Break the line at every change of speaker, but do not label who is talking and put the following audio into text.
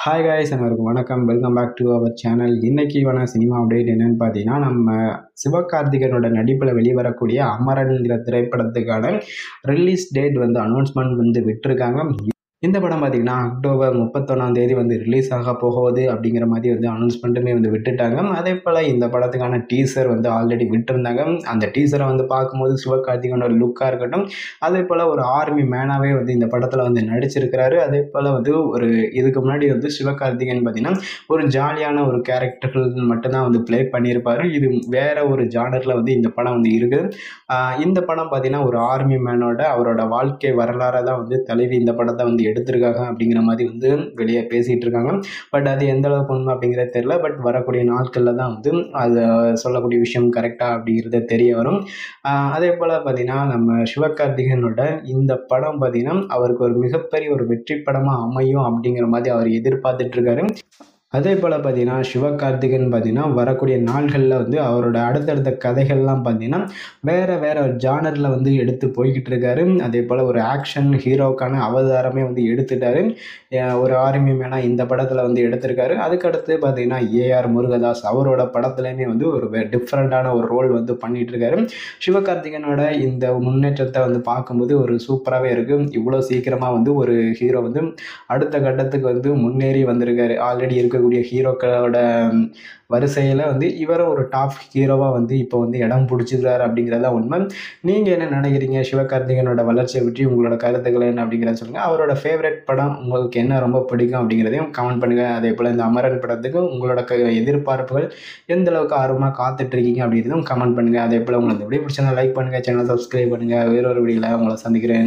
Hi guys, அனைவருக்கும் வணக்கம். Welcome back to our channel. இன்னைக்கான சினிமா அப்டேட் என்னன்னு பார்த்தீங்கன்னா, நம்ம சிவகார்த்திகேயனோட நடிப்பில் வெளிவரக்கூடிய அமரன்ங்கிற திரைப்படத்துக்கான ரிலீஸ் டேட் வந்து அனௌன்ஸ்மெண்ட் வந்து விட்டுருக்காங்க. இந்த படம் பார்த்தீங்கன்னா அக்டோபர் 31ஆம் தேதி வந்து ரிலீஸ் ஆக போகுது அப்படிங்கிற மாதிரி வந்து அனௌன்ஸ்மெண்ட்டுமே வந்து விட்டுட்டாங்க. அதே போல் இந்த படத்துக்கான டீசர் வந்து ஆல்ரெடி விட்டுருந்தாங்க. அந்த டீசரை வந்து பார்க்கும்போது சிவகார்த்திகேயனோட லுக்காக இருக்கட்டும், அதே போல் ஒரு ஆர்மி மேனாகவே வந்து இந்த படத்தில் வந்து நடிச்சிருக்கிறாரு. அதே போல் வந்து ஒரு இதுக்கு முன்னாடி வந்து சிவகார்த்திகேயன் பார்த்தீங்கன்னா ஒரு ஜாலியான ஒரு கேரக்டர்கள் மட்டும்தான் வந்து ப்ளே பண்ணியிருப்பார். இது வேற ஒரு ஜானரில் வந்து இந்த படம் வந்து இருக்குது. இந்த படம் பார்த்தீங்கன்னா ஒரு ஆர்மி மேனோட அவரோட வாழ்க்கை வரலாறை தான் வந்து தலைவி இந்த படத்தை வந்து எடுத்திருக்காங்க அப்படிங்கிற மாதிரி வந்து வெளியே பேசிகிட்டு இருக்காங்க. பட் அது எந்த அளவுக்கு உண்மை அப்படிங்கிறது தெரியல. பட் வரக்கூடிய நாட்களில் தான் வந்து அதை சொல்லக்கூடிய விஷயம் கரெக்டாக அப்படிங்கிறது தெரிய வரும். அதே போல் பார்த்தீங்கன்னா நம்ம சிவகார்த்திகேயனோட இந்த படம் பார்த்தீங்கன்னா அவருக்கு ஒரு மிகப்பெரிய ஒரு வெற்றி படமாக அமையும் அப்படிங்கிற மாதிரி அவர் எதிர்பார்த்துட்டு இருக்காரு. அதே போல் பார்த்தீங்கன்னா சிவகார்த்திகேயன் பார்த்தீங்கன்னா வரக்கூடிய நாள்களில் வந்து அவரோட அடுத்தடுத்த கதைகள்லாம் பார்த்தீங்கன்னா வேறு ஜானரில் வந்து எடுத்து போய்கிட்டு இருக்காரு. அதே போல் ஒரு ஆக்ஷன் ஹீரோக்கான அவதாரமே வந்து எடுத்துட்டாரு. ஒரு ஆர்மி மேனாக இந்த படத்தில் வந்து எடுத்திருக்காரு. அதுக்கடுத்து பார்த்தீங்கன்னா ஏஆர் முருகதாஸ் அவரோட படத்துலையுமே வந்து ஒரு டிஃப்ரெண்ட்டான ஒரு ரோல் வந்து பண்ணிகிட்டு இருக்காரு. சிவகார்த்திகேயனோட இந்த முன்னேற்றத்தை வந்து பார்க்கும்போது ஒரு சூப்பராகவே இருக்குது. இவ்வளோ சீக்கிரமாக வந்து ஒரு ஹீரோ வந்து அடுத்த கட்டத்துக்கு வந்து முன்னேறி வந்திருக்காரு. ஆல்ரெடி இருக்கக்கூடிய ஹீரோக்களோட வரிசையில் வந்து இவரும் ஒரு டாப் ஹீரோவாக வந்து இப்போ வந்து இடம் பிடிச்சிருக்காரு அப்படிங்கிறதா உண்மை. நீங்கள் என்ன நினைக்கிறீங்க? சிவகார்த்திகேயனோட வளர்ச்சியை பற்றி உங்களோட கருத்துக்கள் என்ன அப்படிங்கிறத சொல்லுங்கள். அவரோட ஃபேவரட் படம் உங்களுக்கு என்ன ரொம்ப பிடிக்கும் அப்படிங்கிறதையும் கமெண்ட் பண்ணுங்கள். அதே போல் இந்த அமரன் படத்துக்கு உங்களோட எதிர்பார்ப்புகள் எந்த அளவுக்கு ஆர்வமாக காத்துட்ருக்கீங்க அப்படிங்கிறதும் கமெண்ட் பண்ணுங்கள். அதே போல் உங்களுக்கு இந்த வீடியோ பிடிச்சா லைக் பண்ணுங்கள், சேனலை சப்ஸ்கிரைப் பண்ணுங்கள். வேறொரு வீடியோவில் உங்களை சந்திக்கிறேன்.